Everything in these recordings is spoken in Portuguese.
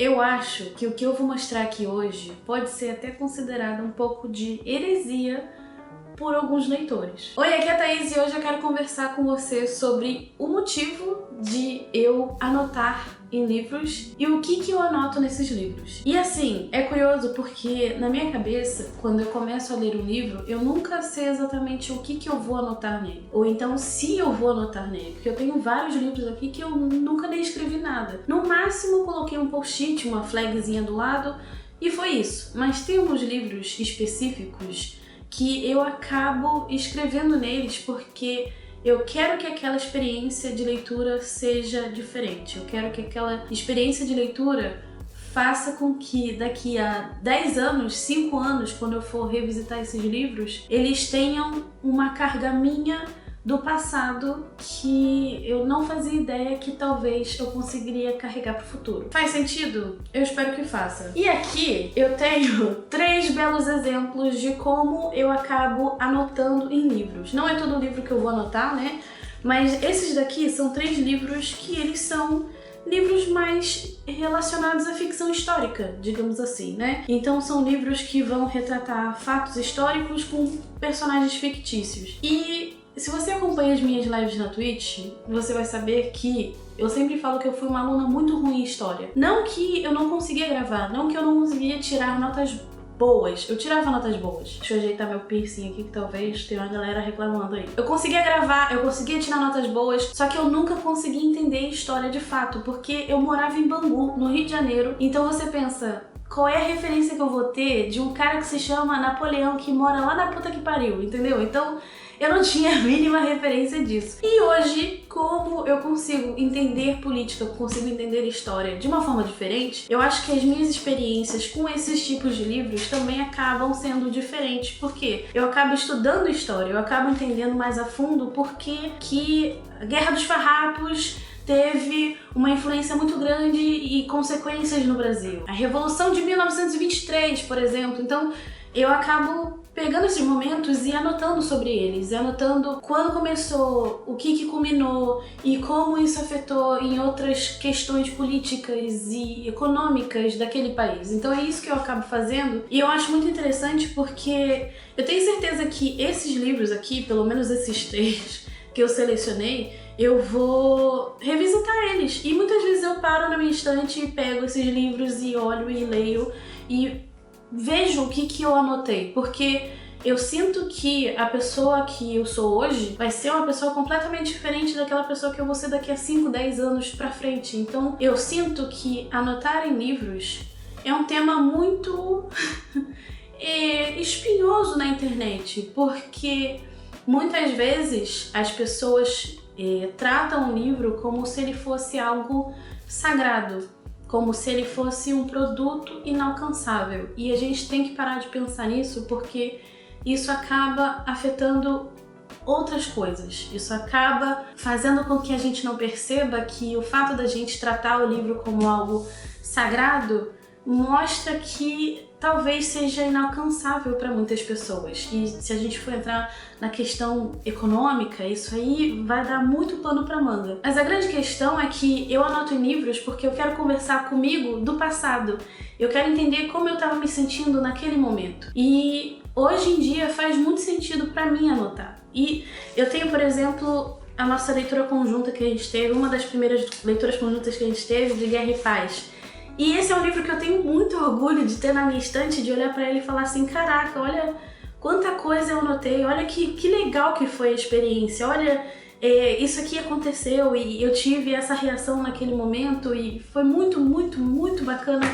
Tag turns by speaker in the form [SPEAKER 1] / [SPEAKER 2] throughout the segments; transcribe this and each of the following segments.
[SPEAKER 1] Eu acho que o que eu vou mostrar aqui hoje pode ser até considerado um pouco de heresia por alguns leitores. Oi, aqui é a Thaís e hoje eu quero conversar com você sobre o motivo de eu anotar em livros e o que eu anoto nesses livros. E assim, é curioso porque na minha cabeça, quando eu começo a ler um livro, eu nunca sei exatamente o que eu vou anotar nele. Ou então se eu vou anotar nele, porque eu tenho vários livros aqui que eu nunca nem escrevi nada. No máximo, coloquei um post-it, uma flagzinha do lado e foi isso. Mas tem alguns livros específicos que eu acabo escrevendo neles porque eu quero que aquela experiência de leitura seja diferente. Eu quero que aquela experiência de leitura faça com que daqui a 10 anos, 5 anos, quando eu for revisitar esses livros, eles tenham uma carga minha do passado que eu não fazia ideia que talvez eu conseguiria carregar para o futuro. Faz sentido? Eu espero que faça. E aqui eu tenho 3 belos exemplos de como eu acabo anotando em livros. Não é todo livro que eu vou anotar, né? Mas esses daqui são 3 livros que eles são livros mais relacionados à ficção histórica, digamos assim, né? Então são livros que vão retratar fatos históricos com personagens fictícios. E se você acompanha as minhas lives na Twitch, você vai saber que eu sempre falo que eu fui uma aluna muito ruim em história. Não que eu não conseguia gravar, não que eu não conseguia tirar notas boas. Eu tirava notas boas. Deixa eu ajeitar meu piercing aqui que talvez tenha uma galera reclamando aí. Eu conseguia gravar, eu conseguia tirar notas boas, só que eu nunca conseguia entender história de fato, porque eu morava em Bangu, no Rio de Janeiro. Então você pensa, qual é a referência que eu vou ter de um cara que se chama Napoleão, que mora lá na puta que pariu, entendeu? Então eu não tinha a mínima referência disso. E hoje, como eu consigo entender política, consigo entender história de uma forma diferente, eu acho que as minhas experiências com esses tipos de livros também acabam sendo diferentes, porque eu acabo estudando história, eu acabo entendendo mais a fundo porque que a Guerra dos Farrapos teve uma influência muito grande e consequências no Brasil. A Revolução de 1923, por exemplo. Então, eu acabo pegando esses momentos e anotando sobre eles, anotando quando começou, o que culminou e como isso afetou em outras questões políticas e econômicas daquele país. Então é isso que eu acabo fazendo e eu acho muito interessante porque eu tenho certeza que esses livros aqui, pelo menos esses 3 que eu selecionei, eu vou revisitar eles. E muitas vezes eu paro na minha estante e pego esses livros e olho e leio e vejo o que eu anotei, porque eu sinto que a pessoa que eu sou hoje vai ser uma pessoa completamente diferente daquela pessoa que eu vou ser daqui a 5, 10 anos pra frente. Então eu sinto que anotar em livros é um tema muito espinhoso na internet, porque muitas vezes as pessoas tratam o livro como se ele fosse algo sagrado, como se ele fosse um produto inalcançável. E a gente tem que parar de pensar nisso porque isso acaba afetando outras coisas. Isso acaba fazendo com que a gente não perceba que o fato da gente tratar o livro como algo sagrado mostra que talvez seja inalcançável para muitas pessoas. E se a gente for entrar na questão econômica, isso aí vai dar muito pano para manga. Mas a grande questão é que eu anoto em livros porque eu quero conversar comigo do passado. Eu quero entender como eu estava me sentindo naquele momento. E hoje em dia faz muito sentido para mim anotar. E eu tenho, por exemplo, a nossa leitura conjunta que a gente teve, uma das primeiras leituras conjuntas que a gente teve, de Guerra e Paz. E esse é um livro que eu tenho muito orgulho de ter na minha estante, de olhar pra ele e falar assim, caraca, olha quanta coisa eu anotei, olha que legal que foi a experiência, olha, isso aqui aconteceu e eu tive essa reação naquele momento e foi muito, muito, muito bacana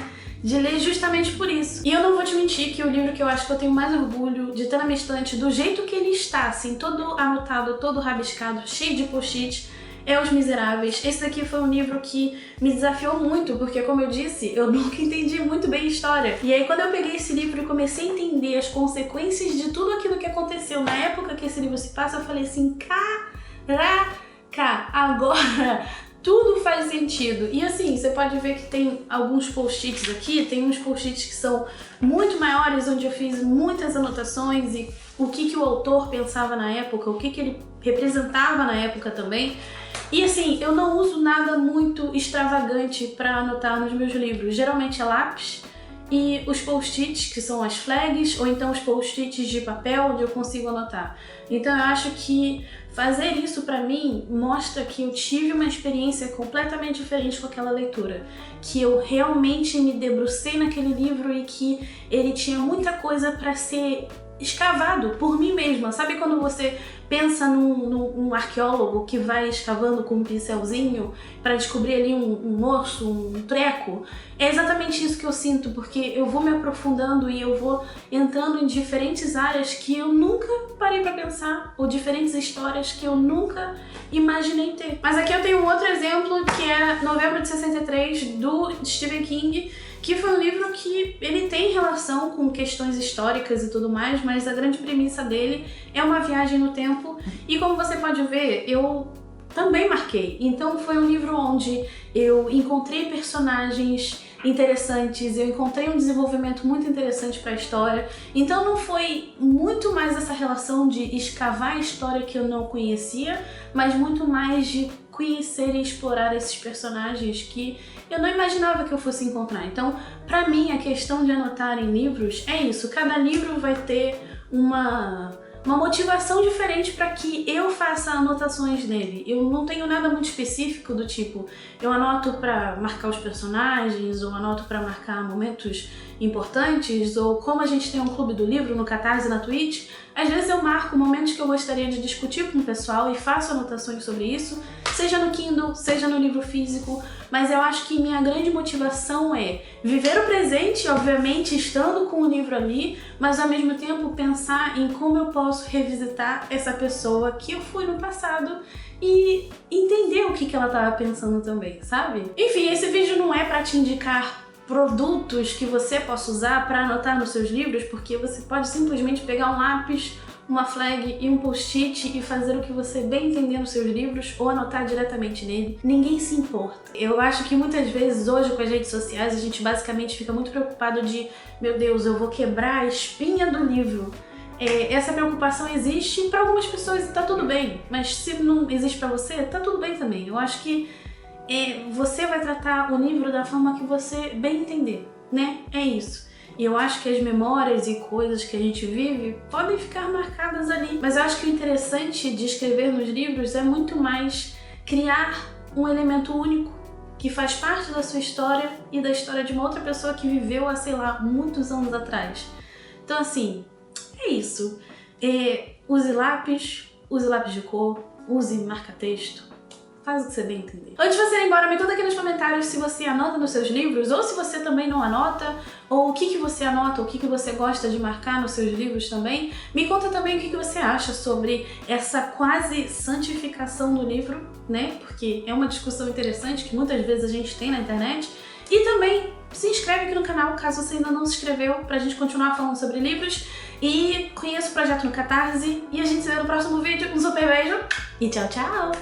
[SPEAKER 1] de ler justamente por isso. E eu não vou te mentir que o livro que eu acho que eu tenho mais orgulho de ter na minha estante, do jeito que ele está, assim, todo anotado, todo rabiscado, cheio de post-it, é Os Miseráveis. Esse daqui foi um livro que me desafiou muito, porque como eu disse, eu nunca entendi muito bem a história. E aí quando eu peguei esse livro e comecei a entender as consequências de tudo aquilo que aconteceu na época que esse livro se passa, eu falei assim, caraca, agora tudo faz sentido. E assim, você pode ver que tem alguns post-its aqui, tem uns post-its que são muito maiores, onde eu fiz muitas anotações e o que o autor pensava na época, o que ele representava na época também. E assim, eu não uso nada muito extravagante para anotar nos meus livros. Geralmente é lápis e os post-its, que são as flags, ou então os post-its de papel onde eu consigo anotar. Então eu acho que fazer isso pra mim mostra que eu tive uma experiência completamente diferente com aquela leitura, que eu realmente me debrucei naquele livro e que ele tinha muita coisa pra ser escavado por mim mesma. Sabe quando você pensa num arqueólogo que vai escavando com um pincelzinho para descobrir ali um osso, um treco? É exatamente isso que eu sinto, porque eu vou me aprofundando e eu vou entrando em diferentes áreas que eu nunca parei para pensar, ou diferentes histórias que eu nunca imaginei ter. Mas aqui eu tenho um outro exemplo, que é Novembro de 63, do Stephen King, que foi um livro que ele tem relação com questões históricas e tudo mais, mas a grande premissa dele é uma viagem no tempo, e como você pode ver, eu também marquei. Então foi um livro onde eu encontrei personagens interessantes, eu encontrei um desenvolvimento muito interessante para a história. Então não foi muito mais essa relação de escavar a história que eu não conhecia, mas muito mais de conhecer e explorar esses personagens que eu não imaginava que eu fosse encontrar. Então, pra mim, a questão de anotar em livros é isso. Cada livro vai ter uma motivação diferente para que eu faça anotações nele. Eu não tenho nada muito específico do tipo, eu anoto para marcar os personagens, ou anoto para marcar momentos importantes, ou como a gente tem um clube do livro no Catarse e na Twitch, às vezes eu marco momentos que eu gostaria de discutir com o pessoal e faço anotações sobre isso, seja no Kindle, seja no livro físico, mas eu acho que minha grande motivação é viver o presente, obviamente estando com o livro ali, mas ao mesmo tempo pensar em como eu posso revisitar essa pessoa que eu fui no passado e entender o que ela estava pensando também, sabe? Enfim, esse vídeo não é para te indicar produtos que você possa usar para anotar nos seus livros, porque você pode simplesmente pegar um lápis, uma flag e um post-it e fazer o que você bem entender nos seus livros, ou anotar diretamente nele. Ninguém se importa. Eu acho que muitas vezes hoje com as redes sociais a gente basicamente fica muito preocupado de, meu Deus, eu vou quebrar a espinha do livro. Essa preocupação existe para algumas pessoas e tá tudo bem, mas se não existe para você, tá tudo bem também. Eu acho que você vai tratar o livro da forma que você bem entender, né? É isso. E eu acho que as memórias e coisas que a gente vive podem ficar marcadas ali. Mas eu acho que o interessante de escrever nos livros é muito mais criar um elemento único que faz parte da sua história e da história de uma outra pessoa que viveu há, sei lá, muitos anos atrás. Então assim, é isso. Use lápis de cor, use marca-texto. Faz o que você bem entender. Antes de você ir embora, me conta aqui nos comentários se você anota nos seus livros, ou se você também não anota, ou o que você anota, ou o que você gosta de marcar nos seus livros também. Me conta também o que você acha sobre essa quase santificação do livro, né? Porque é uma discussão interessante que muitas vezes a gente tem na internet. E também se inscreve aqui no canal, caso você ainda não se inscreveu, pra gente continuar falando sobre livros. E conheça o projeto no Catarse. E a gente se vê no próximo vídeo. Um super beijo e tchau, tchau!